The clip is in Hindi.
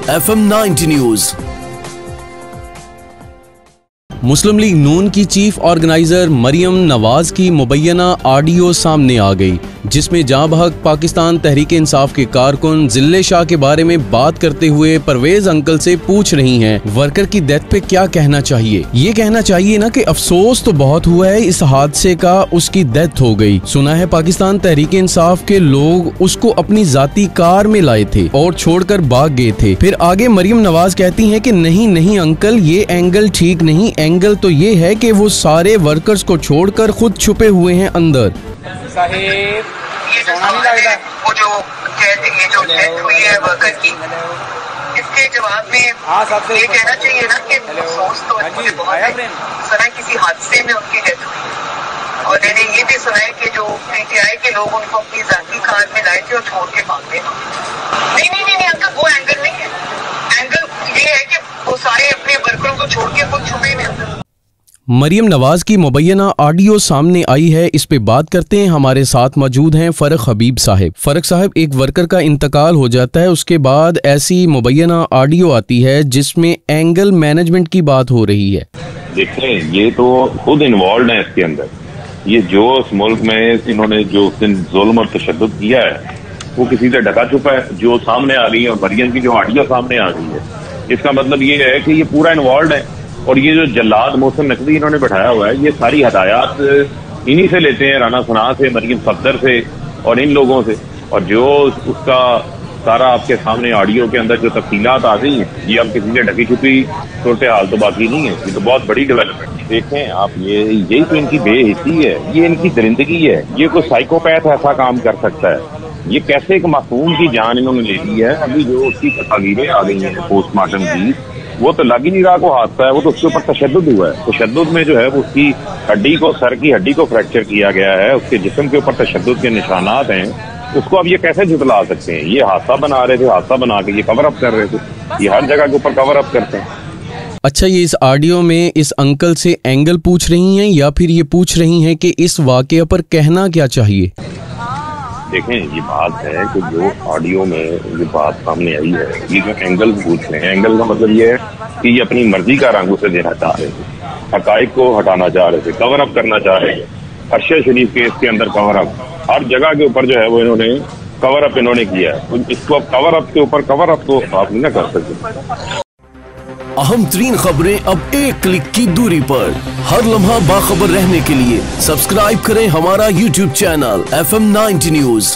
FM 90 news. मुस्लिम लीग नून की चीफ ऑर्गेनाइजर मरियम नवाज की मुबैना ऑडियो सामने आ गई, जिसमें जाँ बहक पाकिस्तान तहरीक इंसाफ के कारकुन जिले शाह के बारे में बात करते हुए परवेज अंकल से पूछ रही हैं वर्कर की डेथ पे क्या कहना चाहिए। ये कहना चाहिए ना कि अफसोस तो बहुत हुआ है इस हादसे का, उसकी डेथ हो गई। सुना है पाकिस्तान तहरीक इंसाफ के लोग उसको अपनी जाती कार में लाए थे और छोड़कर भाग गए थे। फिर आगे मरियम नवाज कहती हैं कि नहीं नहीं अंकल, ये एंगल ठीक नहीं। एंगल तो ये है कि वो सारे वर्कर्स को छोड़कर खुद छुपे हुए हैं अंदर। साहिब, ये जो सवाल है वो जो कहते हैं जो डेथ हुई है वर्कर की, इसके जवाब में ये कहना चाहिए ना कि अफसोस तो मुझे बहुत है, सुना किसी हादसे में उनकी डेथ हुई। और मैंने ये भी सुना है कि जो पीटीआई के लोग उनको अपनी जाती कार में लाए थे और छोड़ के भाग गए। नहीं अंकल, वो एंगल नहीं है। एंगल ये है कि वो सारे अपने वर्करों को छोड़ के खुद छुपे हैं। मरियम नवाज की मुबैना ऑडियो सामने आई है, इस पे बात करते हैं। हमारे साथ मौजूद हैं फरक हबीब साहब। फरक साहब, एक वर्कर का इंतकाल हो जाता है, उसके बाद ऐसी मुबैना ऑडियो आती है जिसमें एंगल मैनेजमेंट की बात हो रही है। देखें, ये तो खुद इन्वॉल्व है इसके अंदर। ये जो इस मुल्क में इन्होंने जो जुल्म और तशद्दुद किया है वो किसी से ढका छुपा है। जो सामने आ रही है और मरियम की जो ऑडियो सामने आ रही है, इसका मतलब ये है कि ये पूरा इन्वॉल्व है। और ये जो जल्लाद मोहसिन नकवी इन्होंने बैठाया हुआ है, ये सारी हदायत इन्हीं से लेते हैं, राना सना से, मरियम सफदर से और इन लोगों से। और जो उसका सारा आपके सामने ऑडियो के अंदर जो तफसीलात आ गई हैं, ये अब किसी से ढकी छुपी सूरत हाल तो बाकी नहीं है। ये तो बहुत बड़ी डेवलपमेंट। देखें आप, यही तो इनकी बेहिस्सी है, ये इनकी दरिंदगी है। ये कोई साइकोपैथ ऐसा काम कर सकता है? ये कैसे एक मासूम की जान इन्होंने ले ली है। अभी जो उसकी तस्वीरें आ गई हैं पोस्टमार्टम की, वो तो लग ही नहीं रहा को हादसा है, वो तो उसके ऊपर तशद्दुद हुआ है। तशद्दुद में जो है वो उसकी हड्डी को, सर की हड्डी को फ्रैक्चर किया गया है, उसके जिस्म के ऊपर तशद्दुद के निशानात हैं। उसको अब ये कैसे झुटला सकते हैं? ये हादसा बना रहे थे, हादसा बना के ये कवर अप कर रहे थे। ये हर जगह के ऊपर कवर अप करते हैं। अच्छा, ये इस ऑडियो में इस अंकल से एंगल पूछ रही हैं या फिर ये पूछ रही हैं कि इस वाकये पर कहना क्या चाहिए? देखें, ये बात है कि जो ऑडियो में ये बात सामने आई है, ये जो एंगल पूछ रहे हैं, एंगल का मतलब ये है कि ये अपनी मर्जी का रंग उसे देना चाह रहे थे, हकाइक को हटाना चाह रहे थे, कवर अप करना चाह रहे थे। अरशद शरीफ केस के अंदर कवर अप, हर जगह के ऊपर जो है वो इन्होंने कवर अप किया है। इसको अब कवर अप के ऊपर कवर अप तो आप नहीं कर सकते। अहम तरीन खबरें अब एक क्लिक की दूरी पर। हर लम्हा बाखबर रहने के लिए सब्सक्राइब करें हमारा YouTube चैनल FM 90 न्यूज।